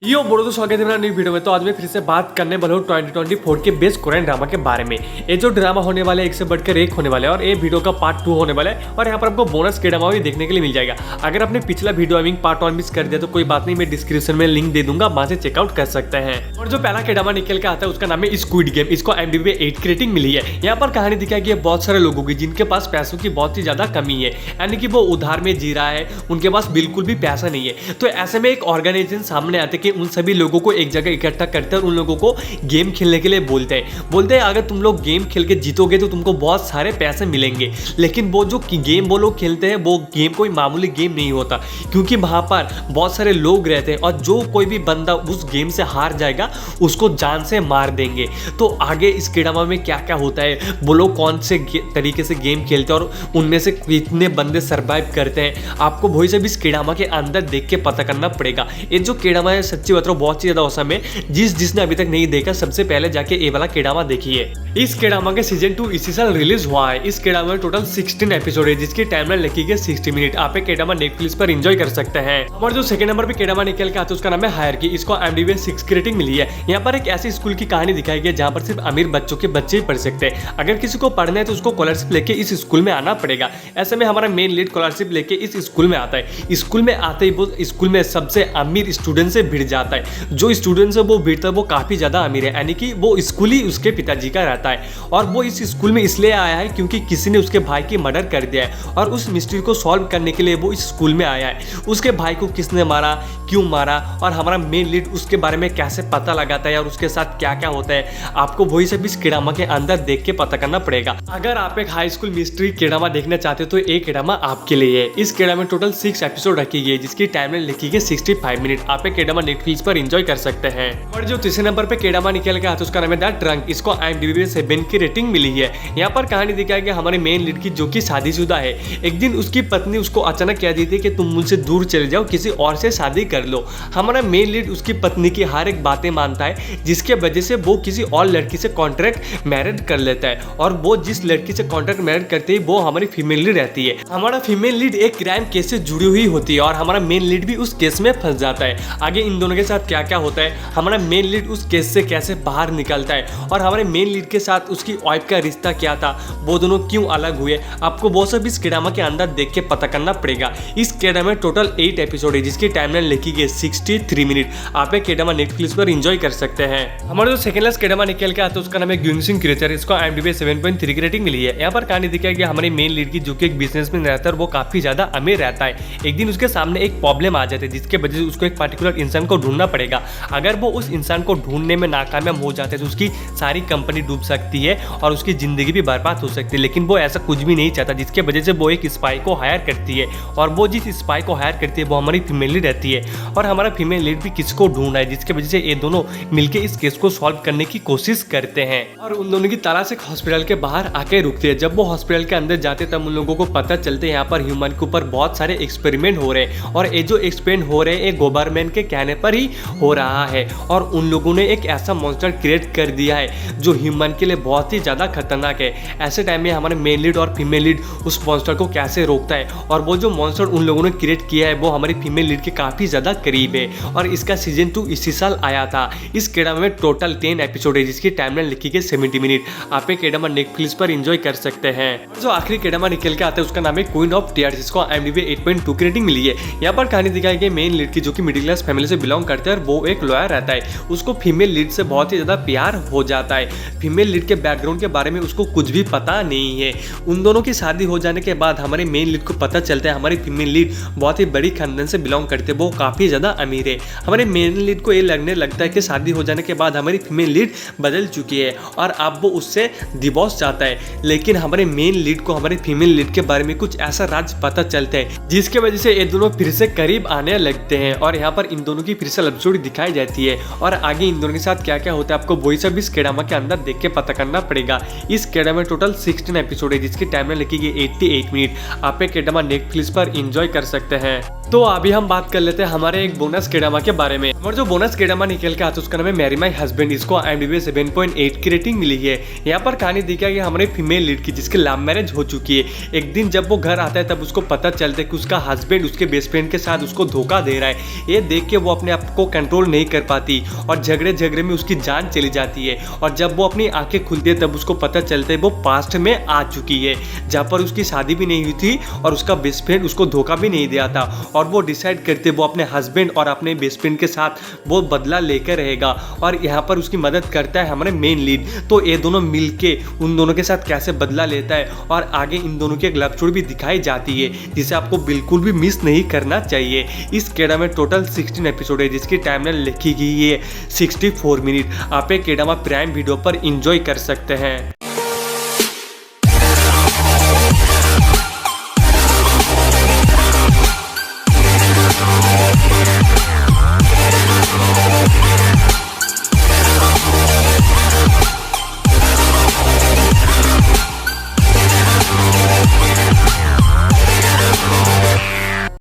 यो बोलो तो स्वागत है मेरा नई वीडियो में। तो आज मैं फिर से बात करने वाला हूँ 2024 के बेस्ट कोरियन ड्रामा के बारे में। ये जो ड्रामा होने वाला है एक से बढ़कर एक होने वाला है और ये वीडियो का पार्ट 2 होने वाला है और यहाँ पर आपको बोनस के ड्रामा भी देखने के लिए मिल जाएगा। अगर आपने पिछला वीडियो आई पार्ट 1 मिस कर दिया तो कोई बात नहीं, मैं डिस्क्रिप्शन में लिंक दे दूंगा, वहां से चेकआउट कर सकते हैं। और जो पहला के ड्रामा निकल के आता है उसका नाम है स्क्विड गेम। इसको IMDb 8 की रेटिंग मिली है। यहाँ पर कहानी दिखाई गई है बहुत सारे लोगों की जिनके पास पैसों की बहुत ही ज्यादा कमी है, यानी कि वो उधार में जी रहा है, उनके पास बिल्कुल भी पैसा नहीं है। तो ऐसे में एक ऑर्गेनाइजेशन सामने आते कि उन सभी लोगों को एक जगह इकट्ठा करते हैं और उन लोगों को गेम खेलने के लिए बोलते हैं अगर तुम लोग गेम खेल के जीतोगे तो तुमको बहुत सारे पैसे मिलेंगे। लेकिन वो जो गेम वो लोग खेलते हैं वो गेम कोई मामूली गेम नहीं होता, क्योंकि वहां पर बहुत सारे लोग रहते हैं और जो कोई भी बंदा उस गेम से हार जाएगा उसको जान से मार देंगे। तो आगे इस ड्रामा में क्या क्या होता है, वो लोग कौन से तरीके से गेम खेलते हैं और उनमें से कितने बंदे सर्वाइव करते हैं, आपको वही सब इस ड्रामा के अंदर देख के पता करना पड़ेगा। ये जो ड्रामा है सच्ची बता रहा हूं बहुत ही ज्यादा औसम है। जिसने अभी तक नहीं देखा सबसे पहले जाके ये वाला ड्रामा देखिए। इस ड्रामा के सीजन 2 इसी साल रिलीज हुआ है। इस ड्रामा में टोटल 16 एपिसोड है जिसकी टाइमलाइन लिखी गई 60 मिनट। आप एक ड्रामा नेटफ्लिक्स पर एंजॉय कर सकते हैं। और जो सेकंड नंबर पे ड्रामा निकल के आता है उसका नाम है हायरार्की। इसको IMDb 6 की रेटिंग मिली है। यहाँ पर एक ऐसी स्कूल की कहानी दिखाई गई जहाँ पर सिर्फ अमीर बच्चों के बच्चे ही पढ़ सकते हैं। अगर किसी को पढ़ना है तो उसको स्कॉलरशिप लेके इस स्कूल में आना पड़ेगा। ऐसे में हमारा मेन लीड स्कॉलरशिप लेके इस स्कूल में आता है। स्कूल में आते ही वो स्कूल में सबसे अमीर स्टूडेंट से भिड़ जाता है। जो स्टूडेंट से वो भिड़ता है वो काफी ज्यादा अमीर है, यानी कि वो स्कूल ही उसके पिताजी का रहता है। और वो इस स्कूल में इसलिए आया है क्योंकि किसी ने उसके भाई की मर्डर कर दिया है और उस मिस्ट्री को सॉल्व करने के लिए वो इस स्कूल में आया है। उसके भाई को किसने मारा, क्यों मारा और हमारा मेन लीड उसके बारे में कैसे पता लगाता है और उसके साथ क्या क्या होता है, आपको वही सब इस ड्रामा के अंदर देख के पता करना पड़ेगा। अगर आप एक हाई स्कूल मिस्ट्री ड्रामा देखना चाहते हो तो एक ड्रामा आपके लिए है। इस ड्रामा में टोटल 6 एपिसोड रखी गई है जिसकी टाइमलाइन लिखी गई 65 मिनट। आप एक ड्रामा नेटफ्लिक्स पर एंजॉय कर सकते हैं। और जो तीसरे नंबर पे ड्रामा निकल के आता है उसका नाम है द ट्रंक। इसको IMDb 7 की रेटिंग मिली है। यहाँ पर कहानी दिखाई गई हमारे मेन लीड की जो कि शादीशुदा है। एक दिन उसकी पत्नी उसको अचानक कह दी थी कि तुम मुझसे दूर चले जाओ, किसी और से शादी कर लो। हमारा मेन लीड उसकी पत्नी की हर एक बातें मानता है जिसके वजह से वो किसी और लड़की से कॉन्ट्रैक्ट मैरिज कर लेता है। और वो जिस लड़की से कॉन्ट्रैक्ट मैरिज करते है वो हमारी फीमेल लीड रहती है। हमारा फीमेल लीड एक क्राइम केस से जुड़ी हुई होती है और हमारा मेन लीड भी उस केस में फंस जाता है। आगे इन दोनों के साथ क्या क्या होता है, हमारा मेन लीड उस केस से कैसे बाहर निकलता है और हमारे मेन लीड के साथ उसकी वाइफ का रिश्ता क्या था, वो दोनों क्यों अलग हुए, आपको वो सब इस ड्रामा के अंदर देख के पता करना पड़ेगा। इस ड्रामा में टोटल 8 एपिसोड है जिसकी टाइमलाइन लिखी गई 63 मिनट। आप एक ड्रामा नेटफ्लिक्स पर एंजॉय कर सकते हैं। हमारा जो सेकंड लास्ट ड्रामा निकल के आता है उसका नाम है ग्यूइंग क्रिएचर। इसको IMDb 7.3 की रेटिंग मिली है। यहाँ पर कहानी दिखाई गई हमारे मेन लीड की जो कि एक बिजनेसमैन रहता है और वो काफी ज्यादा अमीर रहता है। एक दिन उसके सामने एक प्रॉब्लम आ जाती है जिसके वजह से उसको एक पर्टिकुलर इंसान को ढूंढना पड़ेगा। अगर वो उस इंसान को ढूंढने में नाकामयाब हो जाते हैं तो उसकी सारी कंपनी डूब सकती है और उसकी जिंदगी भी बर्बाद हो सकती है। लेकिन वो ऐसा कुछ भी नहीं चाहता जिसके वजह से वो एक स्पाई को हायर करती है और वो जिस स्पाई को हायर करती है वो हमारी फीमेल लीड रहती है और हमारा फीमेल लीड भी किसी को ढूंढ रहा है जिसके वजह से ये दोनों मिलकर इस केस को सॉल्व करने की कोशिश करते हैं। और उन दोनों की तलाश एक हॉस्पिटल के बाहर आके रुकती है। जब वो हॉस्पिटल के अंदर जाते तब उन लोगों को पता चलते हैं यहाँ पर ह्यूमन के ऊपर बहुत सारे एक्सपेरिमेंट हो रहे हैं और ये जो एक्सपेरिमेंट हो रहे हैं एक गवर्नमेंट के कहने पर ही हो रहा है। और उन लोगों ने एक ऐसा मॉन्स्टर क्रिएट कर दिया है जो ह्यूमन के लिए बहुत ही ज्यादा खतरनाक है। ऐसे टाइम में हमारे मेन लीड और फीमेल लीड उस मॉन्स्टर को कैसे रोकता है और वो जो मॉन्स्टर उन लोगों ने क्रिएट किया है वो हमारी फीमेल लीड के काफी ज्यादा करीब है। और इसका सीजन 2 इसी साल आया था। इस ड्रामा में टोटल 10 एपिसोड है जिसकी टाइमलाइन लिखी गई 70 मिनट। आप एक ड्रामा नेटफ्लिक्स पर एंजॉय कर सकते हैं। जो आखिरी ड्रामा निकल के आता है उसका नाम है क्वीन ऑफ टीयर्स। जिसको IMDb 8.2 की रेटिंग मिली है। यहाँ पर कहानी दिखाई गई मेन लीड की जो कि मिडिल क्लास फैमिली से बिलोंग करते हैं और वो एक लॉयर रहता है। उसको फीमेल लीड से बहुत ही ज्यादा प्यार हो जाता है। फीमेल लीड के बैकग्राउंड के बारे में उसको कुछ भी पता नहीं है। उन दोनों की शादी हो जाने के बाद हमारे मेन लीड को पता चलता है हमारी फीमेल लीड बहुत ही बड़ी खानदान से बिलोंग करते हैं, वो काफी ज्यादा अमीर है। हमारे मेन लीड को ये लगने लगता है कि शादी हो जाने के बाद हमारी फीमेल लीड बदल चुकी है और अब वो उससे डिवोर्स चाहता है। लेकिन हमारे मेन लीड को हमारी फीमेल लीड के बारे में कुछ ऐसा राज पता चलता है जिसके वजह से ये दोनों फिर से करीब आने लगते हैं और यहाँ पर इन दोनों की फिर से लव स्टोरी दिखाई जाती है। और आगे इन दोनों के साथ क्या क्या होता है आपको वही सब इस ड्रामा के अंदर देख के पता करना पड़ेगा। इस ड्रामा में टोटल 16 एपिसोड है जिसकी टाइमलाइन लिखी गई 88 मिनट। आप एक ड्रामा नेटफ्लिक्स पर एंजॉय कर सकते हैं। तो अभी हम बात कर लेते हैं हमारे एक बोनस ड्रामा के बारे में। और जो बोनस ड्रामा निकल के आता है उसका नाम है मैरी माय हस्बैंड। इसको IMDb 7.8 की रेटिंग मिली है। यहाँ पर कहानी दिखाई गई हमारे फीमेल लीड की जिसकी लव मैरिज हो चुकी है। एक दिन जब वो घर आता है तब उसको पता चलता है कि उसका हस्बैंड उसके बेस्ट फ्रेंड के साथ उसको धोखा दे रहा है। ये देख के वो अपने अपने आप को कंट्रोल नहीं कर पाती और झगड़े में उसकी जान चली जाती है। और जब वो अपनी आंखें खुलती है तब उसको पता चलता है वो पास्ट में आ चुकी है, जहाँ पर उसकी शादी भी नहीं हुई थी और उसका बेस्ट फ्रेंड उसको धोखा भी नहीं दिया था। और वो डिसाइड करते वो अपने हस्बैंड और अपने बेस्ट फ्रेंड के साथ वो बदला लेकर रहेगा। और यहाँ पर उसकी मदद करता है हमारे मेन लीड। तो ये दोनों मिलके उन दोनों के साथ कैसे बदला लेता है और आगे इन दोनों की एक लव स्टोरी भी दिखाई जाती है, जिसे आपको बिल्कुल भी मिस नहीं करना चाहिए। इस केडामा में टोटल 16 एपिसोड है, जिसकी टाइमलाइन लिखी गई है 64 मिनट। आप ये केडामा प्राइम वीडियो पर एंजॉय कर सकते हैं।